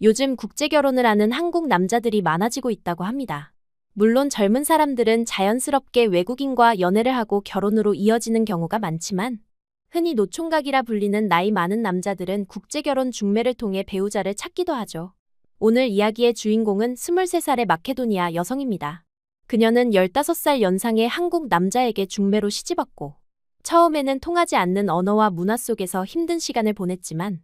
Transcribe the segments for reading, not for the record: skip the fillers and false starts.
요즘 국제 결혼을 하는 한국 남자들이 많아지고 있다고 합니다. 물론 젊은 사람들은 자연스럽게 외국인과 연애를 하고 결혼으로 이어지는 경우가 많지만 흔히 노총각이라 불리는 나이 많은 남자들은 국제 결혼 중매를 통해 배우자를 찾기도 하죠. 오늘 이야기의 주인공은 23살의 마케도니아 여성입니다. 그녀는 15살 연상의 한국 남자에게 중매로 시집왔고 처음에는 통하지 않는 언어와 문화 속에서 힘든 시간을 보냈지만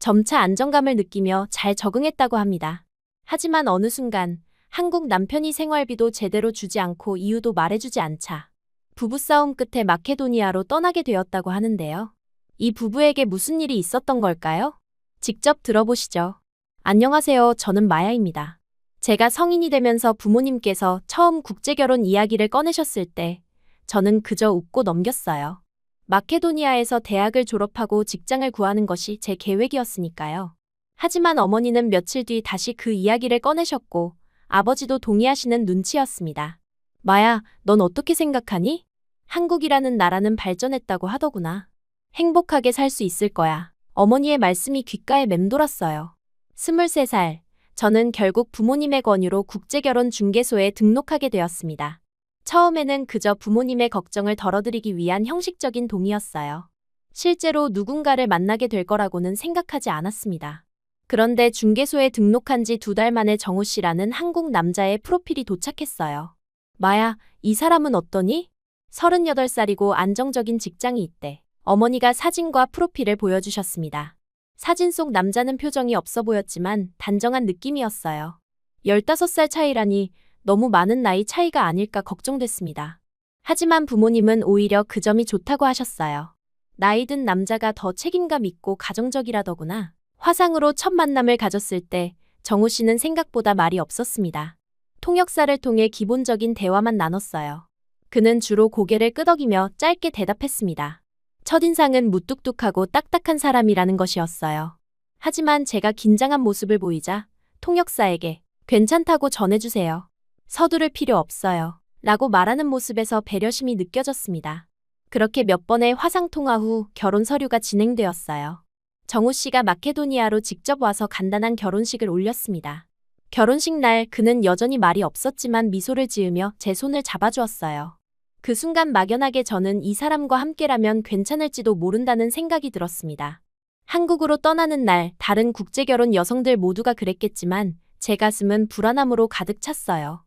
점차 안정감을 느끼며 잘 적응했다고 합니다. 하지만 어느 순간 한국 남편이 생활비도 제대로 주지 않고 이유도 말해주지 않자 부부싸움 끝에 마케도니아로 떠나게 되었다고 하는데요. 이 부부에게 무슨 일이 있었던 걸까요? 직접 들어보시죠. 안녕하세요. 저는 마야입니다. 제가 성인이 되면서 부모님께서 처음 국제결혼 이야기를 꺼내셨을 때 저는 그저 웃고 넘겼어요. 마케도니아에서 대학을 졸업하고 직장을 구하는 것이 제 계획이었으니까요. 하지만 어머니는 며칠 뒤 다시 그 이야기를 꺼내셨고 아버지도 동의하시는 눈치였습니다. 마야, 넌 어떻게 생각하니? 한국이라는 나라는 발전했다고 하더구나. 행복하게 살 수 있을 거야. 어머니의 말씀이 귓가에 맴돌았어요. 23살, 저는 결국 부모님의 권유로 국제결혼 중개소에 등록하게 되었습니다. 처음에는 그저 부모님의 걱정을 덜어드리기 위한 형식적인 동의였어요. 실제로 누군가를 만나게 될 거라고는 생각하지 않았습니다. 그런데 중개소에 등록한 지 2달 만에 정우 씨라는 한국 남자의 프로필이 도착했어요. 마야, 이 사람은 어떠니? 38살이고 안정적인 직장이 있대. 어머니가 사진과 프로필을 보여주셨습니다. 사진 속 남자는 표정이 없어 보였지만 단정한 느낌이었어요. 15살 차이라니 너무 많은 나이 차이가 아닐까 걱정됐습니다. 하지만 부모님은 오히려 그 점이 좋다고 하셨어요. 나이 든 남자가 더 책임감 있고 가정적이라더구나. 화상으로 첫 만남을 가졌을 때 정우 씨는 생각보다 말이 없었습니다. 통역사를 통해 기본적인 대화만 나눴어요. 그는 주로 고개를 끄덕이며 짧게 대답했습니다. 첫인상은 무뚝뚝하고 딱딱한 사람이라는 것이었어요. 하지만 제가 긴장한 모습을 보이자 통역사에게 괜찮다고 전해주세요. 서두를 필요 없어요. 라고 말하는 모습에서 배려심이 느껴졌습니다. 그렇게 몇 번의 화상통화 후 결혼 서류가 진행되었어요. 정우 씨가 마케도니아로 직접 와서 간단한 결혼식을 올렸습니다. 결혼식 날 그는 여전히 말이 없었지만 미소를 지으며 제 손을 잡아주었어요. 그 순간 막연하게 저는 이 사람과 함께라면 괜찮을지도 모른다는 생각이 들었습니다. 한국으로 떠나는 날 다른 국제결혼 여성들 모두가 그랬겠지만 제 가슴은 불안함으로 가득 찼어요.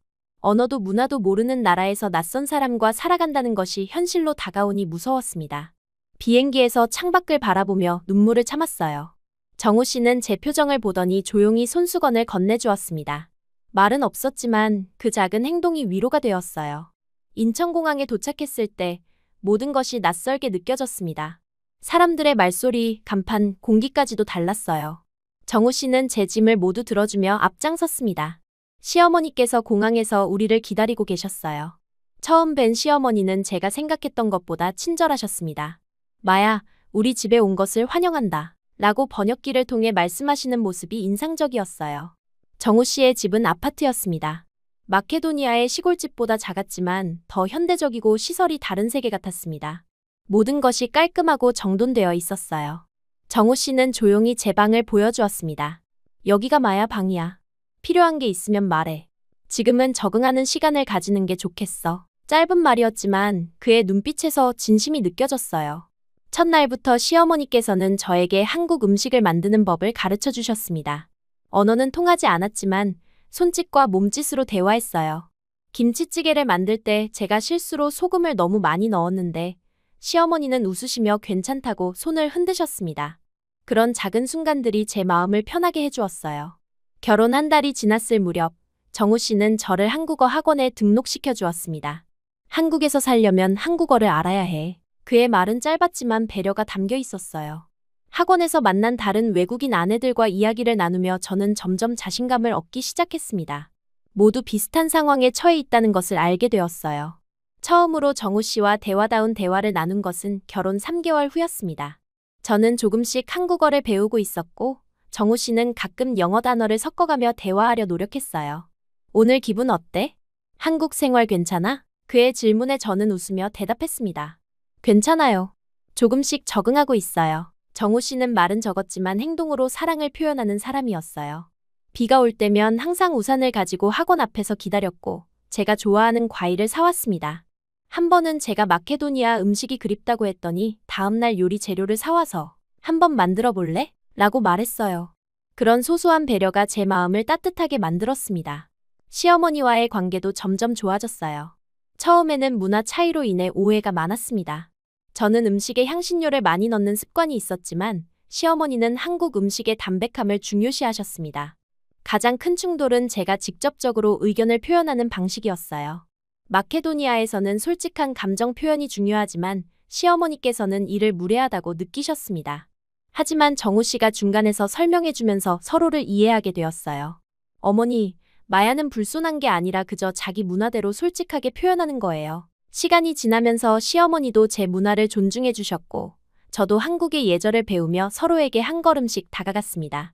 언어도 문화도 모르는 나라에서 낯선 사람과 살아간다는 것이 현실로 다가오니 무서웠습니다. 비행기에서 창밖을 바라보며 눈물을 참았어요. 정우 씨는 제 표정을 보더니 조용히 손수건을 건네주었습니다. 말은 없었지만 그 작은 행동이 위로가 되었어요. 인천공항에 도착했을 때 모든 것이 낯설게 느껴졌습니다. 사람들의 말소리, 간판, 공기까지도 달랐어요. 정우 씨는 제 짐을 모두 들어주며 앞장섰습니다. 시어머니께서 공항에서 우리를 기다리고 계셨어요. 처음 뵌 시어머니는 제가 생각했던 것보다 친절하셨습니다. 마야, 우리 집에 온 것을 환영한다. 라고 번역기를 통해 말씀하시는 모습이 인상적이었어요. 정우 씨의 집은 아파트였습니다. 마케도니아의 시골집보다 작았지만 더 현대적이고 시설이 다른 세계 같았습니다. 모든 것이 깔끔하고 정돈되어 있었어요. 정우 씨는 조용히 제 방을 보여주었습니다. 여기가 마야 방이야. 필요한 게 있으면 말해. 지금은 적응하는 시간을 가지는 게 좋겠어. 짧은 말이었지만 그의 눈빛에서 진심이 느껴졌어요. 첫날부터 시어머니께서는 저에게 한국 음식을 만드는 법을 가르쳐 주셨습니다. 언어는 통하지 않았지만 손짓과 몸짓으로 대화했어요. 김치찌개를 만들 때 제가 실수로 소금을 너무 많이 넣었는데 시어머니는 웃으시며 괜찮다고 손을 흔드셨습니다. 그런 작은 순간들이 제 마음을 편하게 해주었어요. 결혼 한 달이 지났을 무렵 정우 씨는 저를 한국어 학원에 등록시켜 주었습니다. 한국에서 살려면 한국어를 알아야 해. 그의 말은 짧았지만 배려가 담겨 있었어요. 학원에서 만난 다른 외국인 아내들과 이야기를 나누며 저는 점점 자신감을 얻기 시작했습니다. 모두 비슷한 상황에 처해 있다는 것을 알게 되었어요. 처음으로 정우 씨와 대화다운 대화를 나눈 것은 결혼 3개월 후였습니다. 저는 조금씩 한국어를 배우고 있었고 정우 씨는 가끔 영어 단어를 섞어가며 대화하려 노력했어요. 오늘 기분 어때? 한국 생활 괜찮아? 그의 질문에 저는 웃으며 대답했습니다. 괜찮아요. 조금씩 적응하고 있어요. 정우 씨는 말은 적었지만 행동으로 사랑을 표현하는 사람이었어요. 비가 올 때면 항상 우산을 가지고 학원 앞에서 기다렸고 제가 좋아하는 과일을 사왔습니다. 한 번은 제가 마케도니아 음식이 그립다고 했더니 다음날 요리 재료를 사와서 한번 만들어 볼래? 라고 말했어요. 그런 소소한 배려가 제 마음을 따뜻하게 만들었습니다. 시어머니와의 관계도 점점 좋아졌어요. 처음에는 문화 차이로 인해 오해가 많았습니다. 저는 음식에 향신료를 많이 넣는 습관이 있었지만 시어머니는 한국 음식의 담백함을 중요시하셨습니다. 가장 큰 충돌은 제가 직접적으로 의견을 표현하는 방식이었어요. 마케도니아에서는 솔직한 감정 표현이 중요하지만 시어머니께서는 이를 무례하다고 느끼셨습니다. 하지만 정우 씨가 중간에서 설명해주면서 서로를 이해하게 되었어요. 어머니, 마야는 불손한 게 아니라 그저 자기 문화대로 솔직하게 표현하는 거예요. 시간이 지나면서 시어머니도 제 문화를 존중해 주셨고 저도 한국의 예절을 배우며 서로에게 한 걸음씩 다가갔습니다.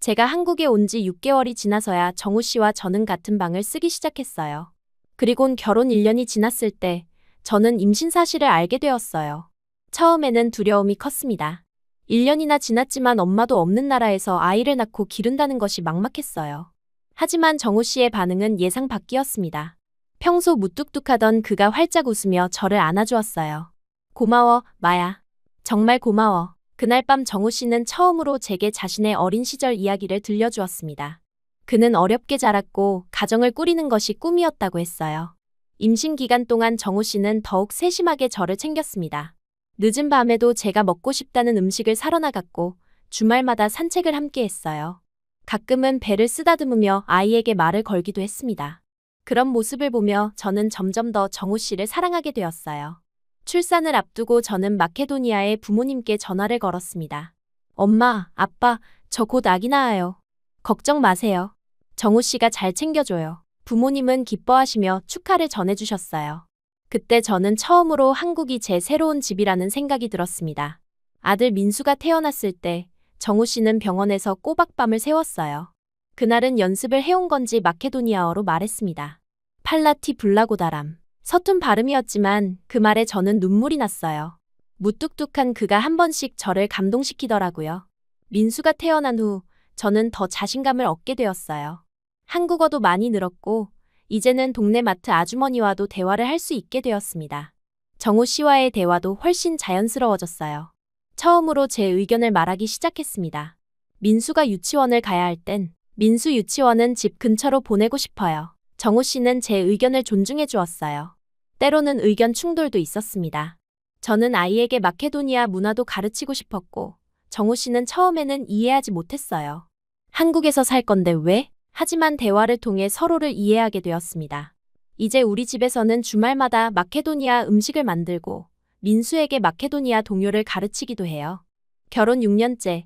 제가 한국에 온 지 6개월이 지나서야 정우 씨와 저는 같은 방을 쓰기 시작했어요. 그리곤 결혼 1년이 지났을 때 저는 임신 사실을 알게 되었어요. 처음에는 두려움이 컸습니다. 1년이나 지났지만 엄마도 없는 나라에서 아이를 낳고 기른다는 것이 막막했어요. 하지만 정우 씨의 반응은 예상 밖이었습니다. 평소 무뚝뚝하던 그가 활짝 웃으며 저를 안아주었어요. 고마워, 마야. 정말 고마워. 그날 밤 정우 씨는 처음으로 제게 자신의 어린 시절 이야기를 들려주었습니다. 그는 어렵게 자랐고 가정을 꾸리는 것이 꿈이었다고 했어요. 임신 기간 동안 정우 씨는 더욱 세심하게 저를 챙겼습니다. 늦은 밤에도 제가 먹고 싶다는 음식을 사러 나갔고 주말마다 산책을 함께 했어요. 가끔은 배를 쓰다듬으며 아이에게 말을 걸기도 했습니다. 그런 모습을 보며 저는 점점 더 정우 씨를 사랑하게 되었어요. 출산을 앞두고 저는 마케도니아의 부모님께 전화를 걸었습니다. 엄마, 아빠, 저 곧 아기 낳아요. 걱정 마세요. 정우 씨가 잘 챙겨줘요. 부모님은 기뻐하시며 축하를 전해주셨어요. 그때 저는 처음으로 한국이 제 새로운 집이라는 생각이 들었습니다. 아들 민수가 태어났을 때 정우 씨는 병원에서 꼬박밤을 새웠어요. 그날은 연습을 해온 건지 마케도니아어로 말했습니다. 팔라티 블라고다람. 서툰 발음이었지만 그 말에 저는 눈물이 났어요. 무뚝뚝한 그가 한 번씩 저를 감동시키더라고요. 민수가 태어난 후 저는 더 자신감을 얻게 되었어요. 한국어도 많이 늘었고 이제는 동네 마트 아주머니와도 대화를 할 수 있게 되었습니다. 정우 씨와의 대화도 훨씬 자연스러워졌어요. 처음으로 제 의견을 말하기 시작했습니다. 민수가 유치원을 가야 할 땐 민수 유치원은 집 근처로 보내고 싶어요. 정우 씨는 제 의견을 존중해 주었어요. 때로는 의견 충돌도 있었습니다. 저는 아이에게 마케도니아 문화도 가르치고 싶었고 정우 씨는 처음에는 이해하지 못했어요. 한국에서 살 건데 왜? 하지만 대화를 통해 서로를 이해하게 되었습니다. 이제 우리 집에서는 주말마다 마케도니아 음식을 만들고 민수에게 마케도니아 동요를 가르치기도 해요. 결혼 6년째,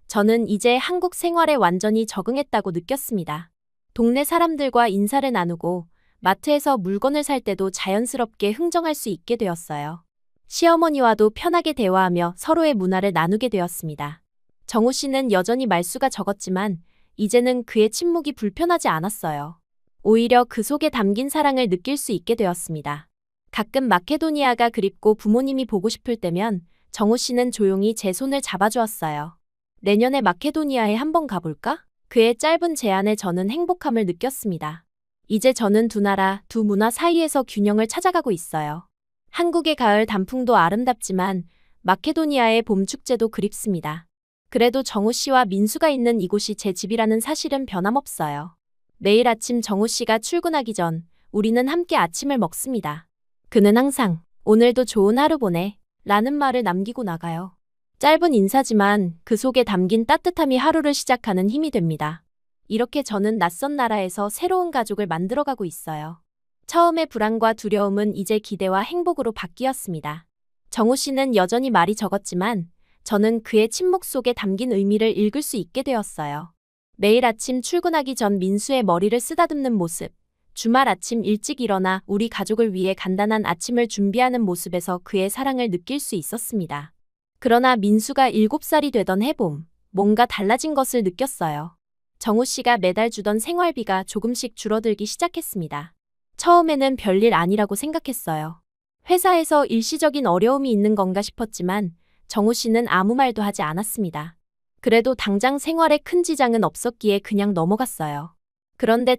저는 이제 한국 생활에 완전히 적응했다고 느꼈습니다. 동네 사람들과 인사를 나누고 마트에서 물건을 살 때도 자연스럽게 흥정할 수 있게 되었어요. 시어머니와도 편하게 대화하며 서로의 문화를 나누게 되었습니다. 정우 씨는 여전히 말수가 적었지만 이제는 그의 침묵이 불편하지 않았어요. 오히려 그 속에 담긴 사랑을 느낄 수 있게 되었습니다. 가끔 마케도니아가 그립고 부모님이 보고 싶을 때면 정우 씨는 조용히 제 손을 잡아주었어요. 내년에 마케도니아에 한번 가볼까? 그의 짧은 제안에 저는 행복함을 느꼈습니다. 이제 저는 두 나라, 두 문화 사이에서 균형을 찾아가고 있어요. 한국의 가을 단풍도 아름답지만 마케도니아의 봄 축제도 그립습니다. 그래도 정우 씨와 민수가 있는 이곳이 제 집이라는 사실은 변함없어요. 매일 아침 정우 씨가 출근하기 전 우리는 함께 아침을 먹습니다. 그는 항상 오늘도 좋은 하루 보내 라는 말을 남기고 나가요. 짧은 인사지만 그 속에 담긴 따뜻함이 하루를 시작하는 힘이 됩니다. 이렇게 저는 낯선 나라에서 새로운 가족을 만들어가고 있어요. 처음의 불안과 두려움은 이제 기대와 행복으로 바뀌었습니다. 정우 씨는 여전히 말이 적었지만 저는 그의 침묵 속에 담긴 의미를 읽을 수 있게 되었어요. 매일 아침 출근하기 전 민수의 머리를 쓰다듬는 모습, 주말 아침 일찍 일어나 우리 가족을 위해 간단한 아침을 준비하는 모습에서 그의 사랑을 느낄 수 있었습니다. 그러나 민수가 7살이 되던 해봄, 뭔가 달라진 것을 느꼈어요. 정우 씨가 매달 주던 생활비가 조금씩 줄어들기 시작했습니다. 처음에는 별일 아니라고 생각했어요. 회사에서 일시적인 어려움이 있는 건가 싶었지만 정우 씨는 아무 말도 하지 않았습니다. 그래도 당장 생활에 큰 지장은 없었기에 그냥 넘어갔어요. 그런데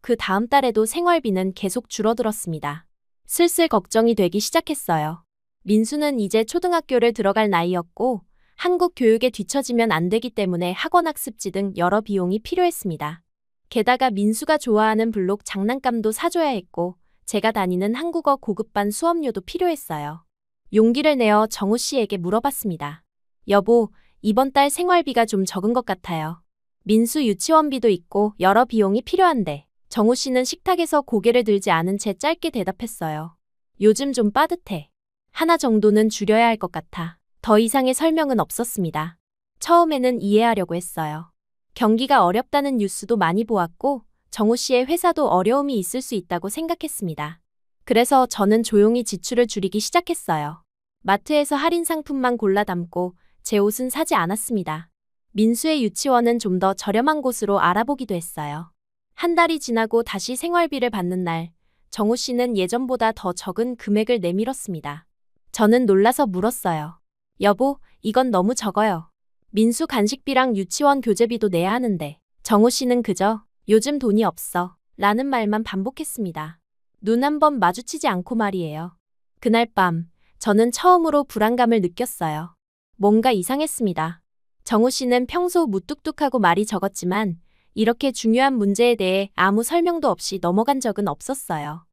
그 다음 달에도 생활비는 계속 줄어들었습니다. 슬슬 걱정이 되기 시작했어요. 민수는 이제 초등학교를 들어갈 나이였고 한국 교육에 뒤처지면 안 되기 때문에 학원 학습지 등 여러 비용이 필요했습니다. 게다가 민수가 좋아하는 블록 장난감도 사줘야 했고 제가 다니는 한국어 고급반 수업료도 필요했어요. 용기를 내어 정우 씨에게 물어봤습니다. 여보, 이번 달 생활비가 좀 적은 것 같아요. 민수 유치원비도 있고 여러 비용이 필요한데 정우 씨는 식탁에서 고개를 들지 않은 채 짧게 대답했어요. 요즘 좀 빠듯해. 하나 정도는 줄여야 할 것 같아. 더 이상의 설명은 없었습니다. 처음에는 이해하려고 했어요. 경기가 어렵다는 뉴스도 많이 보았고 정우 씨의 회사도 어려움이 있을 수 있다고 생각했습니다. 그래서 저는 조용히 지출을 줄이기 시작했어요. 마트에서 할인 상품만 골라 담고 제 옷은 사지 않았습니다. 민수의 유치원은 좀 더 저렴한 곳으로 알아보기도 했어요. 한 달이 지나고 다시 생활비를 받는 날, 정우 씨는 예전보다 더 적은 금액을 내밀었습니다. 저는 놀라서 물었어요. 여보, 이건 너무 적어요. 민수 간식비랑 유치원 교재비도 내야 하는데. 정우 씨는 그저 요즘 돈이 없어 라는 말만 반복했습니다. 눈 한 번 마주치지 않고 말이에요. 그날 밤, 저는 처음으로 불안감을 느꼈어요. 뭔가 이상했습니다. 정우 씨는 평소 무뚝뚝하고 말이 적었지만 이렇게 중요한 문제에 대해 아무 설명도 없이 넘어간 적은 없었어요.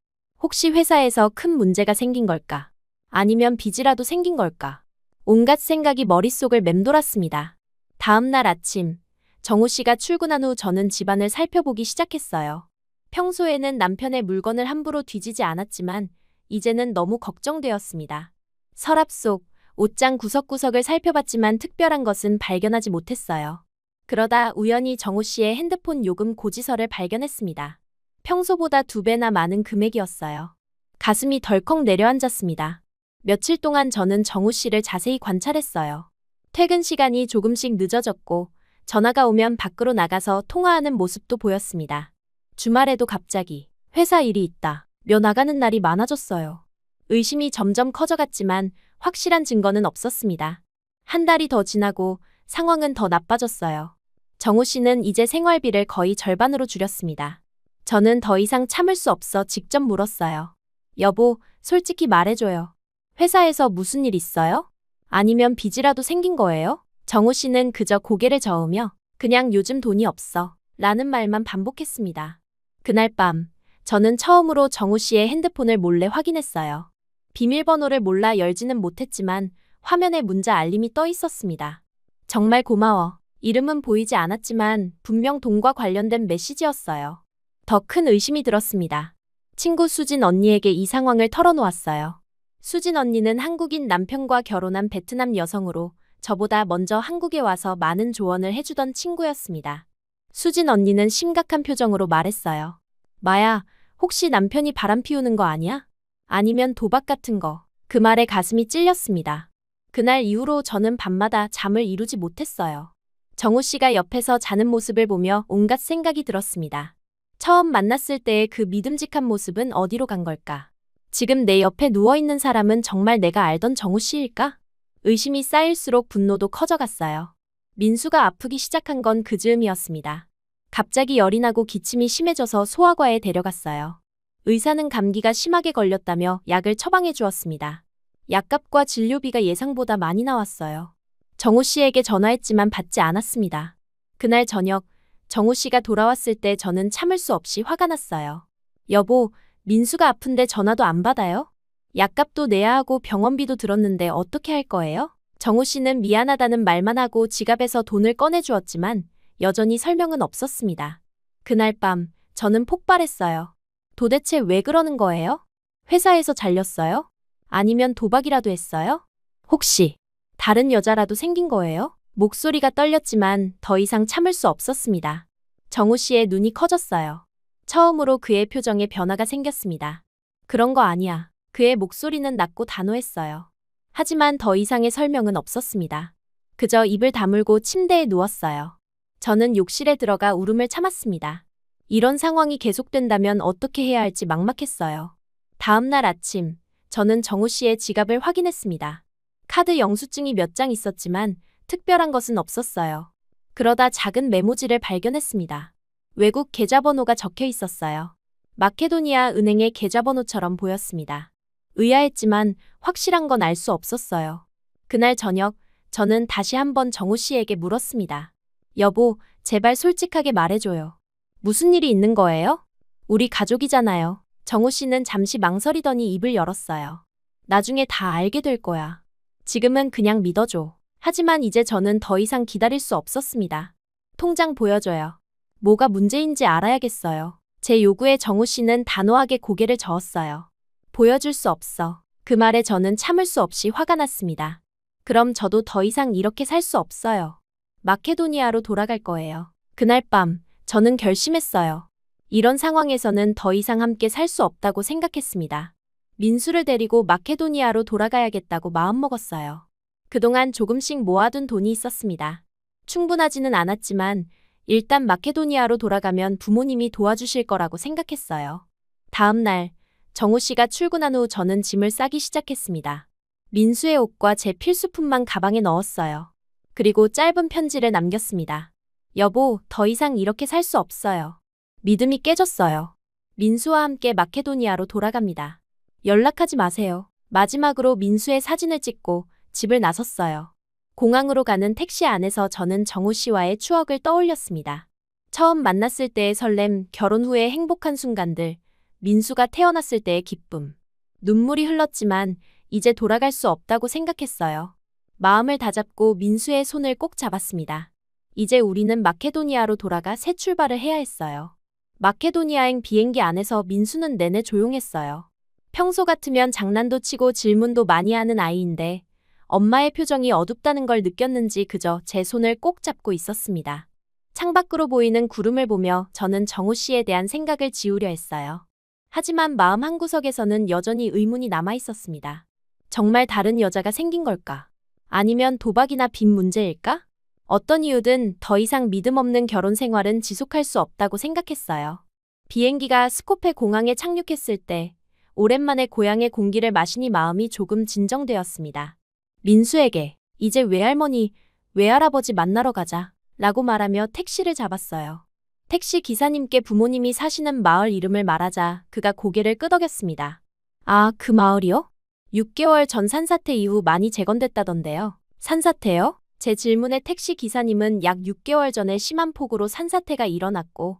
혹시 회사에서 큰 문제가 생긴 걸까? 아니면 빚이라도 생긴 걸까? 온갖 생각이 머릿속을 맴돌았습니다. 다음 날 아침, 정우 씨가 출근한 후 저는 집안을 살펴보기 시작했어요. 평소에는 남편의 물건을 함부로 뒤지지 않았지만 이제는 너무 걱정되었습니다. 서랍 속, 옷장 구석구석을 살펴봤지만 특별한 것은 발견하지 못했어요. 그러다 우연히 정우 씨의 핸드폰 요금 고지서를 발견했습니다. 평소보다 2배나 많은 금액이었어요. 가슴이 덜컥 내려앉았습니다. 며칠 동안 저는 정우 씨를 자세히 관찰했어요. 퇴근 시간이 조금씩 늦어졌고 전화가 오면 밖으로 나가서 통화하는 모습도 보였습니다. 주말에도 갑자기 회사 일이 있다 며 나가는 날이 많아졌어요. 의심이 점점 커져갔지만 확실한 증거는 없었습니다. 한 달이 더 지나고 상황은 더 나빠졌어요. 정우 씨는 이제 생활비를 거의 절반으로 줄였습니다. 저는 더 이상 참을 수 없어 직접 물었어요. 여보, 솔직히 말해줘요. 회사에서 무슨 일 있어요? 아니면 빚이라도 생긴 거예요? 정우 씨는 그저 고개를 저으며 그냥 요즘 돈이 없어 라는 말만 반복했습니다. 그날 밤, 저는 처음으로 정우 씨의 핸드폰을 몰래 확인했어요. 비밀번호를 몰라 열지는 못했지만 화면에 문자 알림이 떠 있었습니다. 정말 고마워. 이름은 보이지 않았지만 분명 돈과 관련된 메시지였어요. 더 큰 의심이 들었습니다. 친구 수진 언니에게 이 상황을 털어놓았어요. 수진 언니는 한국인 남편과 결혼한 베트남 여성으로 저보다 먼저 한국에 와서 많은 조언을 해주던 친구였습니다. 수진 언니는 심각한 표정으로 말했어요. 마야, 혹시 남편이 바람 피우는 거 아니야? 아니면 도박 같은 거. 그 말에 가슴이 찔렸습니다. 그날 이후로 저는 밤마다 잠을 이루지 못했어요. 정우 씨가 옆에서 자는 모습을 보며 온갖 생각이 들었습니다. 처음 만났을 때의 그 믿음직한 모습은 어디로 간 걸까? 지금 내 옆에 누워있는 사람은 정말 내가 알던 정우 씨일까? 의심이 쌓일수록 분노도 커져갔어요. 민수가 아프기 시작한 건 그 즈음이었습니다. 갑자기 열이 나고 기침이 심해져서 소아과에 데려갔어요. 의사는 감기가 심하게 걸렸다며 약을 처방해 주었습니다. 약값과 진료비가 예상보다 많이 나왔어요. 정우 씨에게 전화했지만 받지 않았습니다. 그날 저녁, 정우 씨가 돌아왔을 때 저는 참을 수 없이 화가 났어요. 여보, 민수가 아픈데 전화도 안 받아요? 약값도 내야 하고 병원비도 들었는데 어떻게 할 거예요? 정우 씨는 미안하다는 말만 하고 지갑에서 돈을 꺼내주었지만 여전히 설명은 없었습니다. 그날 밤, 저는 폭발했어요. 도대체 왜 그러는 거예요? 회사에서 잘렸어요? 아니면 도박이라도 했어요? 혹시 다른 여자라도 생긴 거예요? 목소리가 떨렸지만 더 이상 참을 수 없었습니다. 정우 씨의 눈이 커졌어요. 처음으로 그의 표정에 변화가 생겼습니다. 그런 거 아니야. 그의 목소리는 낮고 단호했어요. 하지만 더 이상의 설명은 없었습니다. 그저 입을 다물고 침대에 누웠어요. 저는 욕실에 들어가 울음을 참았습니다. 이런 상황이 계속된다면 어떻게 해야 할지 막막했어요. 다음 날 아침, 저는 정우 씨의 지갑을 확인했습니다. 카드 영수증이 몇 장 있었지만 특별한 것은 없었어요. 그러다 작은 메모지를 발견했습니다. 외국 계좌번호가 적혀 있었어요. 마케도니아 은행의 계좌번호처럼 보였습니다. 의아했지만 확실한 건 알 수 없었어요. 그날 저녁, 저는 다시 한번 정우 씨에게 물었습니다. 여보, 제발 솔직하게 말해줘요. 무슨 일이 있는 거예요? 우리 가족이잖아요. 정우 씨는 잠시 망설이더니 입을 열었어요. 나중에 다 알게 될 거야. 지금은 그냥 믿어줘. 하지만 이제 저는 더 이상 기다릴 수 없었습니다. 통장 보여줘요. 뭐가 문제인지 알아야겠어요. 제 요구에 정우 씨는 단호하게 고개를 저었어요. 보여줄 수 없어. 그 말에 저는 참을 수 없이 화가 났습니다. 그럼 저도 더 이상 이렇게 살 수 없어요. 마케도니아로 돌아갈 거예요. 그날 밤, 저는 결심했어요. 이런 상황에서는 더 이상 함께 살 수 없다고 생각했습니다. 민수를 데리고 마케도니아로 돌아가야겠다고 마음먹었어요. 그동안 조금씩 모아둔 돈이 있었습니다. 충분하지는 않았지만 일단 마케도니아로 돌아가면 부모님이 도와주실 거라고 생각했어요. 다음 날, 정우 씨가 출근한 후 저는 짐을 싸기 시작했습니다. 민수의 옷과 제 필수품만 가방에 넣었어요. 그리고 짧은 편지를 남겼습니다. 여보, 더 이상 이렇게 살 수 없어요. 믿음이 깨졌어요. 민수와 함께 마케도니아로 돌아갑니다. 연락하지 마세요. 마지막으로 민수의 사진을 찍고 집을 나섰어요. 공항으로 가는 택시 안에서 저는 정우 씨와의 추억을 떠올렸습니다. 처음 만났을 때의 설렘, 결혼 후의 행복한 순간들, 민수가 태어났을 때의 기쁨. 눈물이 흘렀지만 이제 돌아갈 수 없다고 생각했어요. 마음을 다잡고 민수의 손을 꼭 잡았습니다. 이제 우리는 마케도니아로 돌아가 새 출발을 해야 했어요. 마케도니아행 비행기 안에서 민수는 내내 조용했어요. 평소 같으면 장난도 치고 질문도 많이 하는 아이인데 엄마의 표정이 어둡다는 걸 느꼈는지 그저 제 손을 꼭 잡고 있었습니다. 창밖으로 보이는 구름을 보며 저는 정우 씨에 대한 생각을 지우려 했어요. 하지만 마음 한구석에서는 여전히 의문이 남아 있었습니다. 정말 다른 여자가 생긴 걸까? 아니면 도박이나 빚 문제일까? 어떤 이유든 더 이상 믿음 없는 결혼 생활은 지속할 수 없다고 생각했어요. 비행기가 스코페 공항에 착륙했을 때 오랜만에 고향의 공기를 마시니 마음이 조금 진정되었습니다. 민수에게 이제 외할머니, 외할아버지 만나러 가자 라고 말하며 택시를 잡았어요. 택시 기사님께 부모님이 사시는 마을 이름을 말하자 그가 고개를 끄덕였습니다. 아, 그 마을이요? 6개월 전 산사태 이후 많이 재건됐다던데요. 산사태요? 제 질문에 택시 기사님은 약 6개월 전에 심한 폭우로 산사태가 일어났고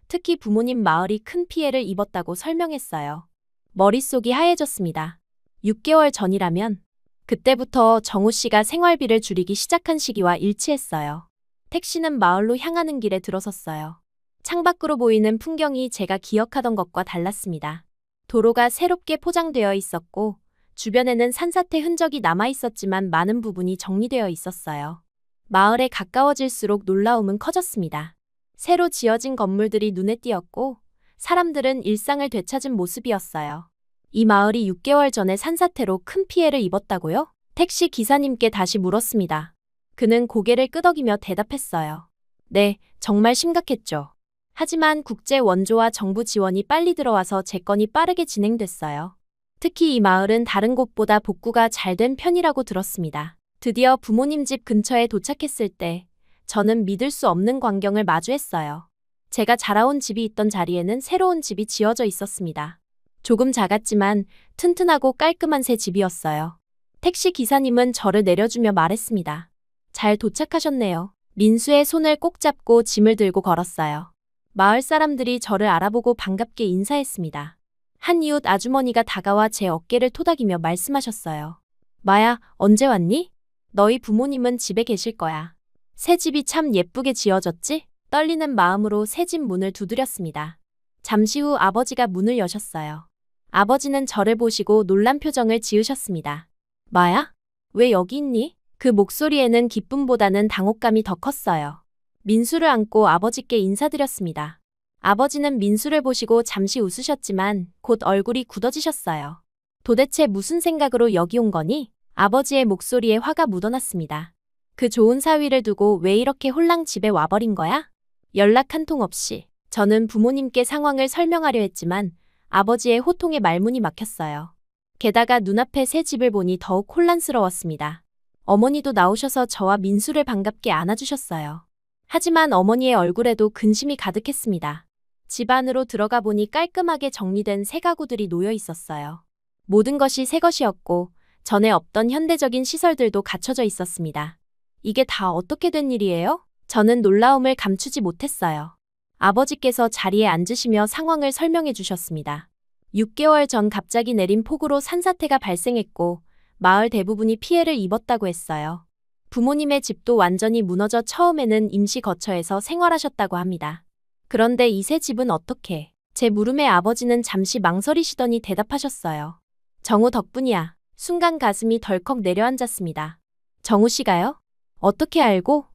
특히 부모님 마을이 큰 피해를 입었다고 설명했어요. 머릿속이 하얘졌습니다. 6개월 전이라면 그때부터 정우 씨가 생활비를 줄이기 시작한 시기와 일치했어요. 택시는 마을로 향하는 길에 들어섰어요. 창밖으로 보이는 풍경이 제가 기억하던 것과 달랐습니다. 도로가 새롭게 포장되어 있었고 주변에는 산사태 흔적이 남아 있었지만 많은 부분이 정리되어 있었어요. 마을에 가까워질수록 놀라움은 커졌습니다. 새로 지어진 건물들이 눈에 띄었고 사람들은 일상을 되찾은 모습이었어요. 이 마을이 6개월 전에 산사태로 큰 피해를 입었다고요? 택시 기사님께 다시 물었습니다. 그는 고개를 끄덕이며 대답했어요. 네, 정말 심각했죠. 하지만 국제 원조와 정부 지원이 빨리 들어와서 재건이 빠르게 진행됐어요. 특히 이 마을은 다른 곳보다 복구가 잘 된 편이라고 들었습니다. 드디어 부모님 집 근처에 도착했을 때 저는 믿을 수 없는 광경을 마주했어요. 제가 자라온 집이 있던 자리에는 새로운 집이 지어져 있었습니다. 조금 작았지만 튼튼하고 깔끔한 새 집이었어요. 택시 기사님은 저를 내려주며 말했습니다. 잘 도착하셨네요. 민수의 손을 꼭 잡고 짐을 들고 걸었어요. 마을 사람들이 저를 알아보고 반갑게 인사했습니다. 한 이웃 아주머니가 다가와 제 어깨를 토닥이며 말씀하셨어요. 마야, 언제 왔니? 너희 부모님은 집에 계실 거야. 새 집이 참 예쁘게 지어졌지? 떨리는 마음으로 새 집 문을 두드렸습니다. 잠시 후 아버지가 문을 여셨어요. 아버지는 저를 보시고 놀란 표정을 지으셨습니다. 마야? 왜 여기 있니? 그 목소리에는 기쁨보다는 당혹감이 더 컸어요. 민수를 안고 아버지께 인사드렸습니다. 아버지는 민수를 보시고 잠시 웃으셨지만 곧 얼굴이 굳어지셨어요. 도대체 무슨 생각으로 여기 온 거니? 아버지의 목소리에 화가 묻어났습니다. 그 좋은 사위를 두고 왜 이렇게 홀랑 집에 와버린 거야? 연락 한 통 없이. 저는 부모님께 상황을 설명하려 했지만 아버지의 호통에 말문이 막혔어요. 게다가 눈앞에 새 집을 보니 더욱 혼란스러웠습니다. 어머니도 나오셔서 저와 민수를 반갑게 안아주셨어요. 하지만 어머니의 얼굴에도 근심이 가득했습니다. 집 안으로 들어가 보니 깔끔하게 정리된 새 가구들이 놓여 있었어요. 모든 것이 새 것이었고 전에 없던 현대적인 시설들도 갖춰져 있었습니다. 이게 다 어떻게 된 일이에요? 저는 놀라움을 감추지 못했어요. 아버지께서 자리에 앉으시며 상황을 설명해 주셨습니다. 6개월 전 갑자기 내린 폭우로 산사태가 발생했고 마을 대부분이 피해를 입었다고 했어요. 부모님의 집도 완전히 무너져 처음에는 임시 거처에서 생활하셨다고 합니다. 그런데 이 새 집은 어떻게? 제 물음에 아버지는 잠시 망설이시더니 대답하셨어요. 정우 덕분이야. 순간 가슴이 덜컥 내려앉았습니다. 정우 씨가요? 어떻게 알고?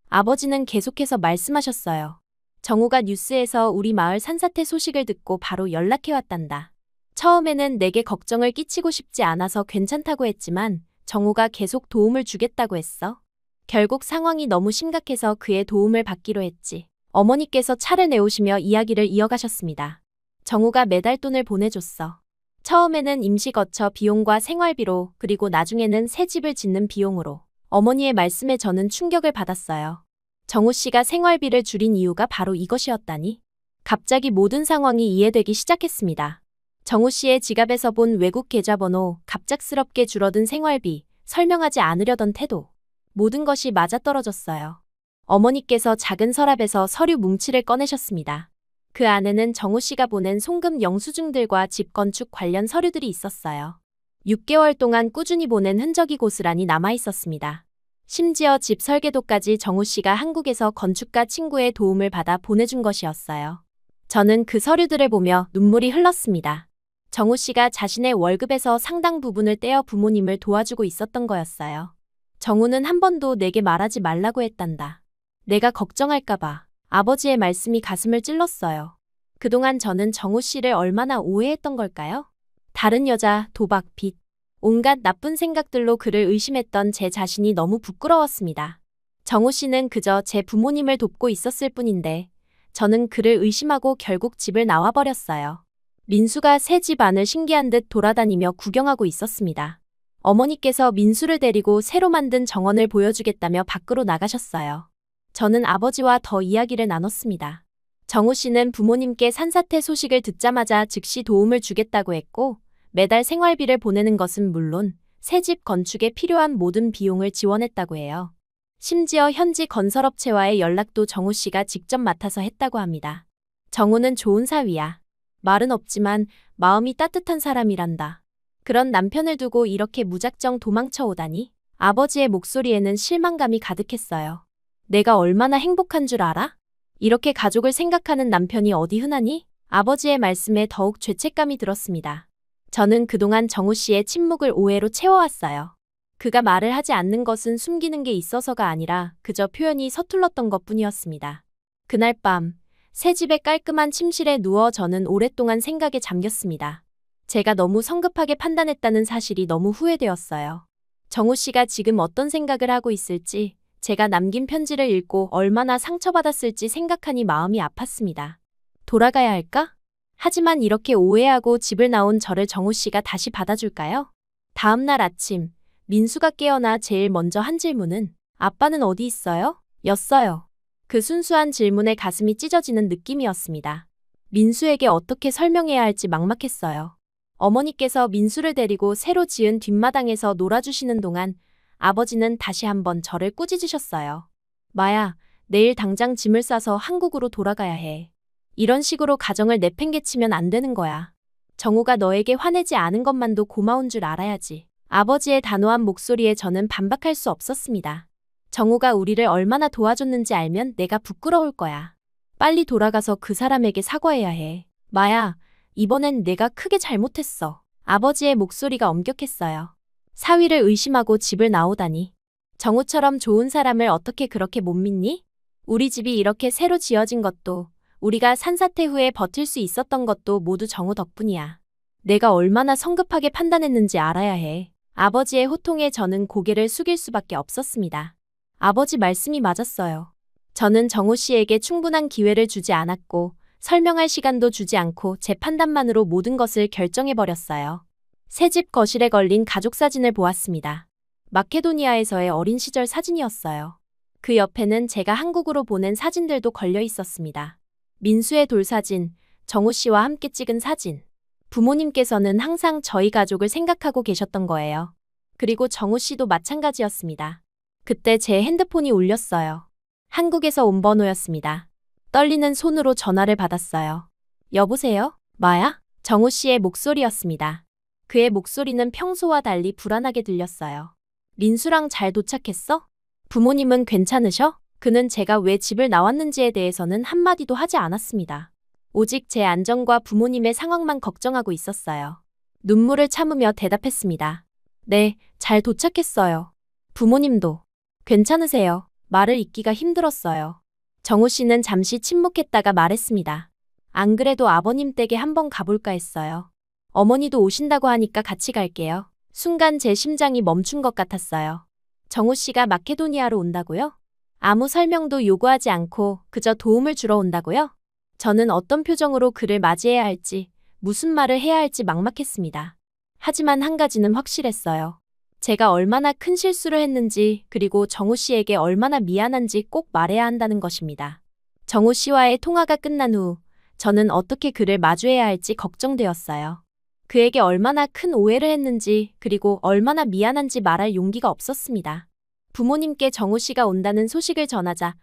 아버지는 계속해서 말씀하셨어요. 정우가 뉴스에서 우리 마을 산사태 소식을 듣고 바로 연락해왔단다. 처음에는 내게 걱정을 끼치고 싶지 않아서 괜찮다고 했지만 정우가 계속 도움을 주겠다고 했어. 결국 상황이 너무 심각해서 그의 도움을 받기로 했지. 어머니께서 차를 내오시며 이야기를 이어가셨습니다. 정우가 매달 돈을 보내줬어. 처음에는 임시거처 비용과 생활비로, 그리고 나중에는 새 집을 짓는 비용으로. 어머니의 말씀에 저는 충격을 받았어요. 정우 씨가 생활비를 줄인 이유가 바로 이것이었다니. 갑자기 모든 상황이 이해되기 시작했습니다. 정우 씨의 지갑에서 본 외국 계좌번호, 갑작스럽게 줄어든 생활비, 설명하지 않으려던 태도. 모든 것이 맞아떨어졌어요. 어머니께서 작은 서랍에서 서류 뭉치를 꺼내셨습니다. 그 안에는 정우 씨가 보낸 송금 영수증들과 집 건축 관련 서류들이 있었어요. 6개월 동안 꾸준히 보낸 흔적이 고스란히 남아 있었습니다. 심지어 집 설계도까지 정우 씨가 한국에서 건축가 친구의 도움을 받아 보내준 것이었어요. 저는 그 서류들을 보며 눈물이 흘렀습니다. 정우 씨가 자신의 월급에서 상당 부분을 떼어 부모님을 도와주고 있었던 거였어요. 정우는 한 번도 내게 말하지 말라고 했단다. 내가 걱정할까봐. 아버지의 말씀이 가슴을 찔렀어요. 그동안 저는 정우 씨를 얼마나 오해했던 걸까요? 다른 여자, 도박, 빚, 온갖 나쁜 생각들로 그를 의심했던 제 자신이 너무 부끄러웠습니다. 정우 씨는 그저 제 부모님을 돕고 있었을 뿐인데 저는 그를 의심하고 결국 집을 나와버렸어요. 민수가 새 집 안을 신기한 듯 돌아다니며 구경하고 있었습니다. 어머니께서 민수를 데리고 새로 만든 정원을 보여주겠다며 밖으로 나가셨어요. 저는 아버지와 더 이야기를 나눴습니다. 정우 씨는 부모님께 산사태 소식을 듣자마자 즉시 도움을 주겠다고 했고 매달 생활비를 보내는 것은 물론 새 집 건축에 필요한 모든 비용을 지원했다고 해요. 심지어 현지 건설업체와의 연락도 정우 씨가 직접 맡아서 했다고 합니다. 정우는 좋은 사위야. 말은 없지만 마음이 따뜻한 사람이란다. 그런 남편을 두고 이렇게 무작정 도망쳐 오다니. 아버지의 목소리에는 실망감이 가득했어요. 내가 얼마나 행복한 줄 알아? 이렇게 가족을 생각하는 남편이 어디 흔하니? 아버지의 말씀에 더욱 죄책감이 들었습니다. 저는 그동안 정우 씨의 침묵을 오해로 채워왔어요. 그가 말을 하지 않는 것은 숨기는 게 있어서가 아니라 그저 표현이 서툴렀던 것뿐이었습니다. 그날 밤, 새 집의 깔끔한 침실에 누워 저는 오랫동안 생각에 잠겼습니다. 제가 너무 성급하게 판단했다는 사실이 너무 후회되었어요. 정우 씨가 지금 어떤 생각을 하고 있을지, 제가 남긴 편지를 읽고 얼마나 상처받았을지 생각하니 마음이 아팠습니다. 돌아가야 할까? 하지만 이렇게 오해하고 집을 나온 저를 정우 씨가 다시 받아줄까요? 다음 날 아침, 민수가 깨어나 제일 먼저 한 질문은 아빠는 어디 있어요? 였어요. 그 순수한 질문에 가슴이 찢어지는 느낌이었습니다. 민수에게 어떻게 설명해야 할지 막막했어요. 어머니께서 민수를 데리고 새로 지은 뒷마당에서 놀아주시는 동안 아버지는 다시 한번 저를 꾸짖으셨어요. 마야, 내일 당장 짐을 싸서 한국으로 돌아가야 해. 이런 식으로 가정을 내팽개치면 안 되는 거야. 정우가 너에게 화내지 않은 것만도 고마운 줄 알아야지. 아버지의 단호한 목소리에 저는 반박할 수 없었습니다. 정우가 우리를 얼마나 도와줬는지 알면 내가 부끄러울 거야. 빨리 돌아가서 그 사람에게 사과해야 해. 마야, 이번엔 내가 크게 잘못했어. 아버지의 목소리가 엄격했어요. 사위를 의심하고 집을 나오다니. 정우처럼 좋은 사람을 어떻게 그렇게 못 믿니? 우리 집이 이렇게 새로 지어진 것도, 우리가 산사태 후에 버틸 수 있었던 것도 모두 정우 덕분이야. 내가 얼마나 성급하게 판단했는지 알아야 해. 아버지의 호통에 저는 고개를 숙일 수밖에 없었습니다. 아버지 말씀이 맞았어요. 저는 정우 씨에게 충분한 기회를 주지 않았고 설명할 시간도 주지 않고 제 판단만으로 모든 것을 결정해버렸어요. 새집 거실에 걸린 가족 사진을 보았습니다. 마케도니아에서의 어린 시절 사진이었어요. 그 옆에는 제가 한국으로 보낸 사진들도 걸려 있었습니다. 민수의 돌사진, 정우 씨와 함께 찍은 사진. 부모님께서는 항상 저희 가족을 생각하고 계셨던 거예요. 그리고 정우 씨도 마찬가지였습니다. 그때 제 핸드폰이 울렸어요. 한국에서 온 번호였습니다. 떨리는 손으로 전화를 받았어요. 여보세요? 마야? 정우 씨의 목소리였습니다. 그의 목소리는 평소와 달리 불안하게 들렸어요. 민수랑 잘 도착했어? 부모님은 괜찮으셔? 그는 제가 왜 집을 나왔는지에 대해서는 한마디도 하지 않았습니다. 오직 제 안전과 부모님의 상황만 걱정하고 있었어요. 눈물을 참으며 대답했습니다. 네, 잘 도착했어요. 부모님도. 괜찮으세요? 말을 잇기가 힘들었어요. 정우 씨는 잠시 침묵했다가 말했습니다. 안 그래도 아버님 댁에 한번 가볼까 했어요. 어머니도 오신다고 하니까 같이 갈게요. 순간 제 심장이 멈춘 것 같았어요. 정우 씨가 마케도니아로 온다고요? 아무 설명도 요구하지 않고 그저 도움을 주러 온다고요? 저는 어떤 표정으로 그를 맞이해야 할지, 무슨 말을 해야 할지 막막했습니다. 하지만 한 가지는 확실했어요. 제가 얼마나 큰 실수를 했는지, 그리고 정우 씨에게 얼마나 미안한지 꼭 말해야 한다는 것입니다. 정우 씨와의 통화가 끝난 후 저는 어떻게 그를 마주해야 할지 걱정되었어요. 그에게 얼마나 큰 오해를 했는지, 그리고 얼마나 미안한지 말할 용기가 없었습니다. 부모님께 정우 씨가 온다는 소식을 전하자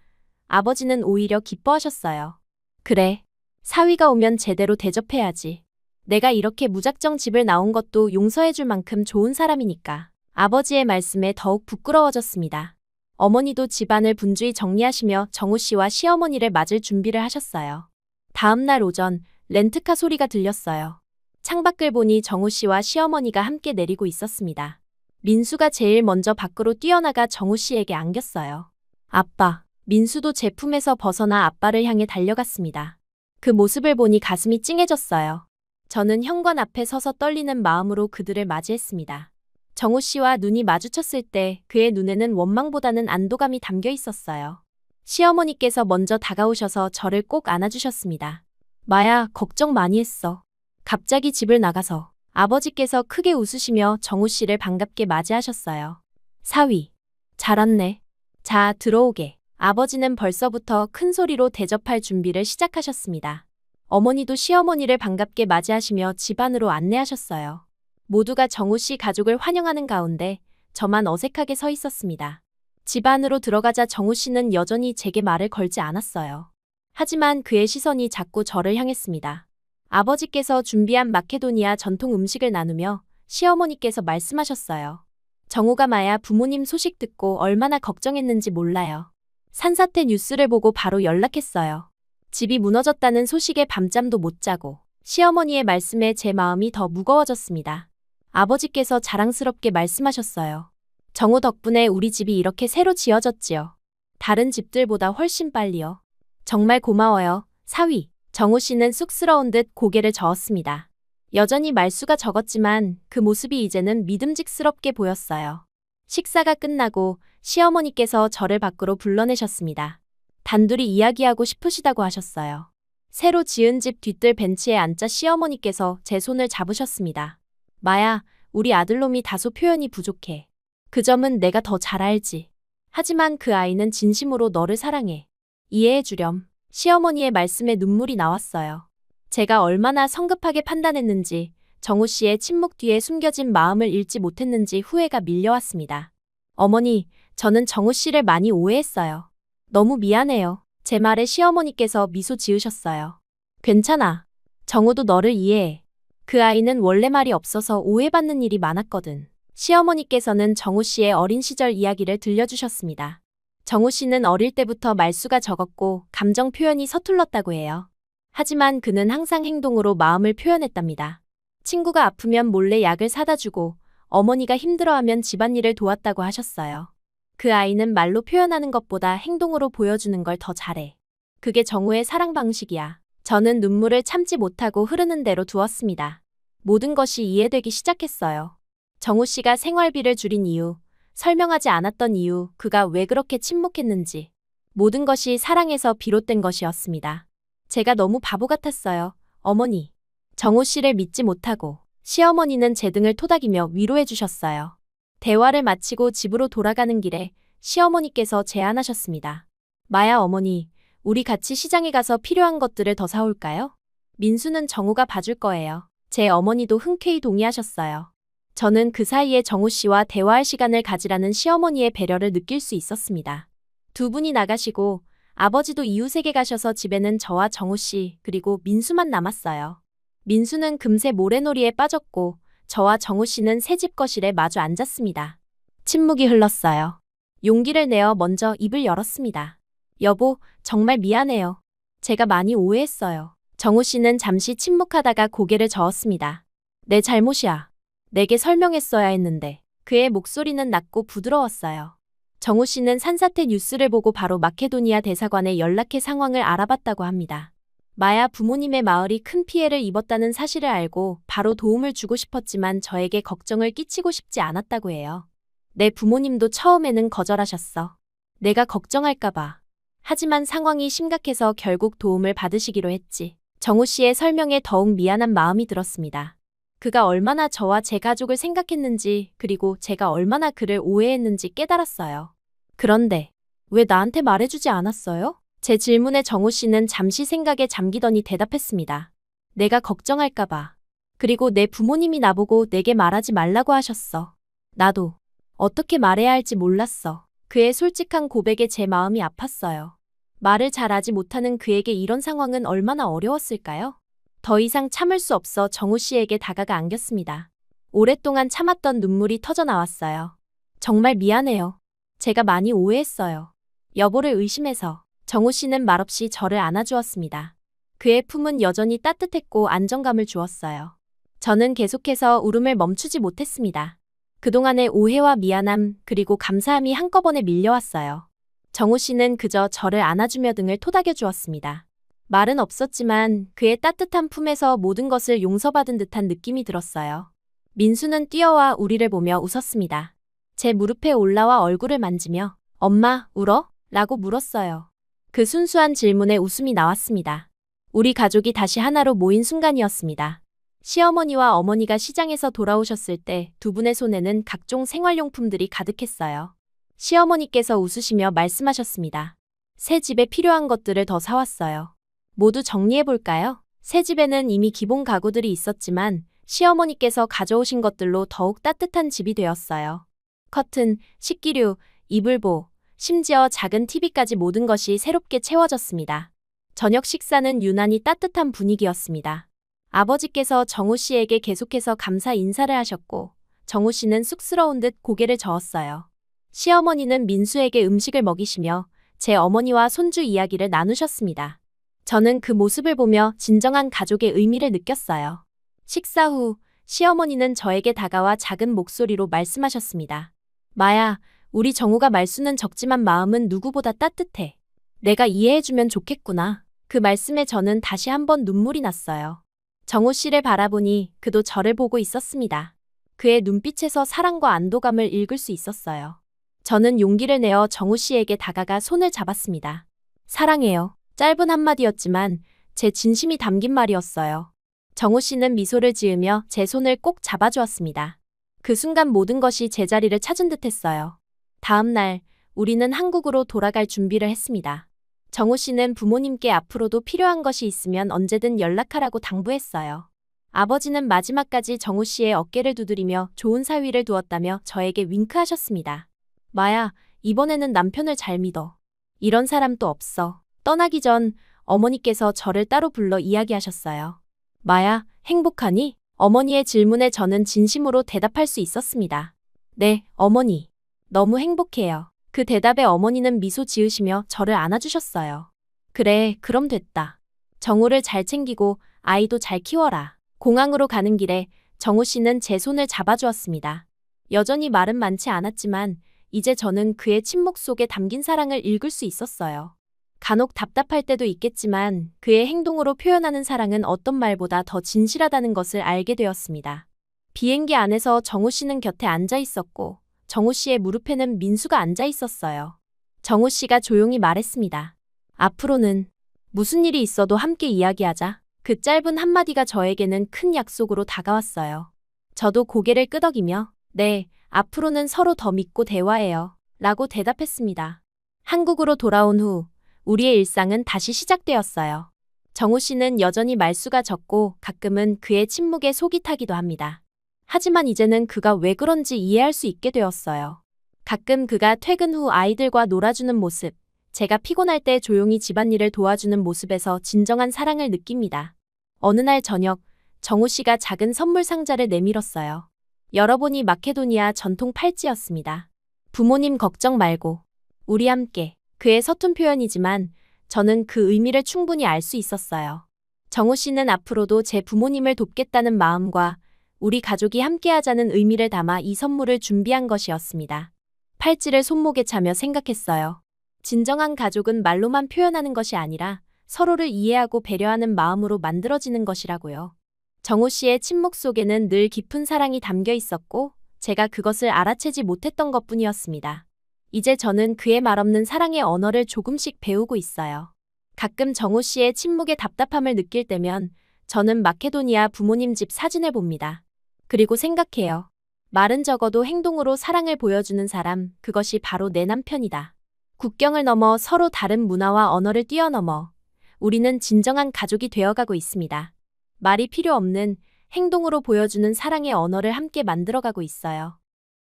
아버지는 오히려 기뻐하셨어요. 그래, 사위가 오면 제대로 대접해야지. 내가 이렇게 무작정 집을 나온 것도 용서해줄 만큼 좋은 사람이니까. 아버지의 말씀에 더욱 부끄러워졌습니다. 어머니도 집안을 분주히 정리하시며 정우 씨와 시어머니를 맞을 준비를 하셨어요. 다음 날 오전 렌트카 소리가 들렸어요. 창밖을 보니 정우 씨와 시어머니가 함께 내리고 있었습니다. 민수가 제일 먼저 밖으로 뛰어나가 정우 씨에게 안겼어요. 아빠. 민수도 제품에서 벗어나 아빠를 향해 달려갔습니다. 그 모습을 보니 가슴이 찡해졌어요. 저는 현관 앞에 서서 떨리는 마음으로 그들을 맞이했습니다. 정우 씨와 눈이 마주쳤을 때 그의 눈에는 원망보다는 안도감이 담겨 있었어요. 시어머니께서 먼저 다가오셔서 저를 꼭 안아주셨습니다. 마야, 걱정 많이 했어. 갑자기 집을 나가서. 아버지께서 크게 웃으시며 정우 씨를 반갑게 맞이하셨어요. 사위. 잘 왔네. 자, 들어오게. 아버지는 벌써부터 큰 소리로 대접할 준비를 시작하셨습니다. 어머니도 시어머니를 반갑게 맞이하시며 집 안으로 안내하셨어요. 모두가 정우 씨 가족을 환영하는 가운데 저만 어색하게 서 있었습니다. 집 안으로 들어가자 정우 씨는 여전히 제게 말을 걸지 않았어요. 하지만 그의 시선이 자꾸 저를 향했습니다. 아버지께서 준비한 마케도니아 전통 음식을 나누며 시어머니께서 말씀하셨어요. 정우가 마야 부모님 소식 듣고 얼마나 걱정했는지 몰라요. 산사태 뉴스를 보고 바로 연락했어요. 집이 무너졌다는 소식에 밤잠도 못 자고 시어머니의 말씀에 제 마음이 더 무거워졌습니다. 아버지께서 자랑스럽게 말씀하셨어요. 정우 덕분에 우리 집이 이렇게 새로 지어졌지요. 다른 집들보다 훨씬 빨리요. 정말 고마워요, 사위. 정우 씨는 쑥스러운 듯 고개를 저었습니다. 여전히 말수가 적었지만 그 모습이 이제는 믿음직스럽게 보였어요. 식사가 끝나고 시어머니께서 저를 밖으로 불러내셨습니다. 단둘이 이야기하고 싶으시다고 하셨어요. 새로 지은 집 뒤뜰 벤치에 앉자 시어머니께서 제 손을 잡으셨습니다. 마야, 우리 아들놈이 다소 표현이 부족해. 그 점은 내가 더 잘 알지. 하지만 그 아이는 진심으로 너를 사랑해. 이해해 주렴. 시어머니의 말씀에 눈물이 나왔어요. 제가 얼마나 성급하게 판단했는지, 정우 씨의 침묵 뒤에 숨겨진 마음을 읽지 못했는지 후회가 밀려왔습니다. 어머니, 저는 정우 씨를 많이 오해했어요. 너무 미안해요. 제 말에 시어머니께서 미소 지으셨어요. 괜찮아. 정우도 너를 이해해. 그 아이는 원래 말이 없어서 오해받는 일이 많았거든. 시어머니께서는 정우 씨의 어린 시절 이야기를 들려주셨습니다. 정우 씨는 어릴 때부터 말수가 적었고 감정 표현이 서툴렀다고 해요. 하지만 그는 항상 행동으로 마음을 표현했답니다. 친구가 아프면 몰래 약을 사다 주고 어머니가 힘들어하면 집안일을 도왔다고 하셨어요. 그 아이는 말로 표현하는 것보다 행동으로 보여주는 걸 더 잘해. 그게 정우의 사랑 방식이야. 저는 눈물을 참지 못하고 흐르는 대로 두었습니다. 모든 것이 이해되기 시작했어요. 정우 씨가 생활비를 줄인 이유, 설명하지 않았던 이유, 그가 왜 그렇게 침묵했는지. 모든 것이 사랑에서 비롯된 것이었습니다. 제가 너무 바보 같았어요. 어머니. 정우 씨를 믿지 못하고 시어머니는 제 등을 토닥이며 위로해 주셨어요. 대화를 마치고 집으로 돌아가는 길에 시어머니께서 제안하셨습니다. 마야 어머니, 우리 같이 시장에 가서 필요한 것들을 더 사올까요? 민수는 정우가 봐줄 거예요. 제 어머니도 흔쾌히 동의하셨어요. 저는 그 사이에 정우 씨와 대화할 시간을 가지라는 시어머니의 배려를 느낄 수 있었습니다. 두 분이 나가시고 아버지도 이웃에게 가셔서 집에는 저와 정우 씨 그리고 민수만 남았어요. 민수는 금세 모래놀이에 빠졌고 저와 정우 씨는 새집 거실에 마주 앉았습니다. 침묵이 흘렀어요. 용기를 내어 먼저 입을 열었습니다. 여보, 정말 미안해요. 제가 많이 오해했어요. 정우 씨는 잠시 침묵하다가 고개를 저었습니다. 내 잘못이야. 내게 설명했어야 했는데. 그의 목소리는 낮고 부드러웠어요. 정우 씨는 산사태 뉴스를 보고 바로 마케도니아 대사관에 연락해 상황을 알아봤다고 합니다. 마야 부모님의 마을이 큰 피해를 입었다는 사실을 알고 바로 도움을 주고 싶었지만 저에게 걱정을 끼치고 싶지 않았다고 해요. 내 부모님도 처음에는 거절하셨어. 내가 걱정할까봐. 하지만 상황이 심각해서 결국 도움을 받으시기로 했지. 정우 씨의 설명에 더욱 미안한 마음이 들었습니다. 그가 얼마나 저와 제 가족을 생각했는지 그리고 제가 얼마나 그를 오해했는지 깨달았어요. 그런데 왜 나한테 말해주지 않았어요? 제 질문에 정우 씨는 잠시 생각에 잠기더니 대답했습니다. 내가 걱정할까봐. 그리고 내 부모님이 나보고 내게 말하지 말라고 하셨어. 나도 어떻게 말해야 할지 몰랐어. 그의 솔직한 고백에 제 마음이 아팠어요. 말을 잘 하지 못하는 그에게 이런 상황은 얼마나 어려웠을까요? 더 이상 참을 수 없어 정우 씨에게 다가가 안겼습니다. 오랫동안 참았던 눈물이 터져 나왔어요. 정말 미안해요. 제가 많이 오해했어요. 여보를 의심해서. 정우 씨는 말없이 저를 안아주었습니다. 그의 품은 여전히 따뜻했고 안정감을 주었어요. 저는 계속해서 울음을 멈추지 못했습니다. 그동안의 오해와 미안함 그리고 감사함이 한꺼번에 밀려왔어요. 정우 씨는 그저 저를 안아주며 등을 토닥여 주었습니다. 말은 없었지만 그의 따뜻한 품에서 모든 것을 용서받은 듯한 느낌이 들었어요. 민수는 뛰어와 우리를 보며 웃었습니다. 제 무릎에 올라와 얼굴을 만지며 엄마, 울어? 라고 물었어요. 그 순수한 질문에 웃음이 나왔습니다. 우리 가족이 다시 하나로 모인 순간이었습니다. 시어머니와 어머니가 시장에서 돌아오셨을 때 두 분의 손에는 각종 생활용품들이 가득했어요. 시어머니께서 웃으시며 말씀하셨습니다. 새 집에 필요한 것들을 더 사왔어요. 모두 정리해볼까요? 새 집에는 이미 기본 가구들이 있었지만 시어머니께서 가져오신 것들로 더욱 따뜻한 집이 되었어요. 커튼, 식기류, 이불보, 심지어 작은 TV까지 모든 것이 새롭게 채워졌습니다. 저녁 식사는 유난히 따뜻한 분위기였습니다. 아버지께서 정우 씨에게 계속해서 감사 인사를 하셨고 정우 씨는 쑥스러운 듯 고개를 저었어요. 시어머니는 민수에게 음식을 먹이시며 제 어머니와 손주 이야기를 나누셨습니다. 저는 그 모습을 보며 진정한 가족의 의미를 느꼈어요. 식사 후 시어머니는 저에게 다가와 작은 목소리로 말씀하셨습니다. 마야, 우리 정우가 말수는 적지만 마음은 누구보다 따뜻해. 내가 이해해주면 좋겠구나. 그 말씀에 저는 다시 한번 눈물이 났어요. 정우 씨를 바라보니 그도 저를 보고 있었습니다. 그의 눈빛에서 사랑과 안도감을 읽을 수 있었어요. 저는 용기를 내어 정우 씨에게 다가가 손을 잡았습니다. 사랑해요. 짧은 한마디였지만 제 진심이 담긴 말이었어요. 정우 씨는 미소를 지으며 제 손을 꼭 잡아주었습니다. 그 순간 모든 것이 제자리를 찾은 듯했어요. 다음 날 우리는 한국으로 돌아갈 준비를 했습니다. 정우 씨는 부모님께 앞으로도 필요한 것이 있으면 언제든 연락하라고 당부했어요. 아버지는 마지막까지 정우 씨의 어깨를 두드리며 좋은 사위를 두었다며 저에게 윙크하셨습니다. 마야, 이번에는 남편을 잘 믿어. 이런 사람 또 없어. 떠나기 전 어머니께서 저를 따로 불러 이야기하셨어요. 마야, 행복하니? 어머니의 질문에 저는 진심으로 대답할 수 있었습니다. 네, 어머니. 너무 행복해요. 그 대답에 어머니는 미소 지으시며 저를 안아주셨어요. 그래, 그럼 됐다. 정우를 잘 챙기고 아이도 잘 키워라. 공항으로 가는 길에 정우 씨는 제 손을 잡아주었습니다. 여전히 말은 많지 않았지만 이제 저는 그의 침묵 속에 담긴 사랑을 읽을 수 있었어요. 간혹 답답할 때도 있겠지만 그의 행동으로 표현하는 사랑은 어떤 말보다 더 진실하다는 것을 알게 되었습니다. 비행기 안에서 정우 씨는 곁에 앉아 있었고 정우 씨의 무릎에는 민수가 앉아 있었어요. 정우 씨가 조용히 말했습니다. 앞으로는 무슨 일이 있어도 함께 이야기하자. 그 짧은 한마디가 저에게는 큰 약속으로 다가왔어요. 저도 고개를 끄덕이며 네, 앞으로는 서로 더 믿고 대화해요. 라고 대답했습니다. 한국으로 돌아온 후 우리의 일상은 다시 시작되었어요. 정우 씨는 여전히 말수가 적고 가끔은 그의 침묵에 속이 타기도 합니다. 하지만 이제는 그가 왜 그런지 이해할 수 있게 되었어요. 가끔 그가 퇴근 후 아이들과 놀아주는 모습, 제가 피곤할 때 조용히 집안일을 도와주는 모습에서 진정한 사랑을 느낍니다. 어느 날 저녁, 정우 씨가 작은 선물 상자를 내밀었어요. 열어보니 마케도니아 전통 팔찌였습니다. 부모님 걱정 말고, 우리 함께. 그의 서툰 표현이지만 저는 그 의미를 충분히 알 수 있었어요. 정우 씨는 앞으로도 제 부모님을 돕겠다는 마음과 우리 가족이 함께하자는 의미를 담아 이 선물을 준비한 것이었습니다. 팔찌를 손목에 차며 생각했어요. 진정한 가족은 말로만 표현하는 것이 아니라 서로를 이해하고 배려하는 마음으로 만들어지는 것이라고요. 정우 씨의 침묵 속에는 늘 깊은 사랑이 담겨 있었고 제가 그것을 알아채지 못했던 것뿐이었습니다. 이제 저는 그의 말없는 사랑의 언어를 조금씩 배우고 있어요. 가끔 정우 씨의 침묵에 답답함을 느낄 때면 저는 마케도니아 부모님 집 사진을 봅니다. 그리고 생각해요. 말은 적어도 행동으로 사랑을 보여주는 사람, 그것이 바로 내 남편이다. 국경을 넘어 서로 다른 문화와 언어를 뛰어넘어 우리는 진정한 가족이 되어가고 있습니다. 말이 필요 없는 행동으로 보여주는 사랑의 언어를 함께 만들어가고 있어요.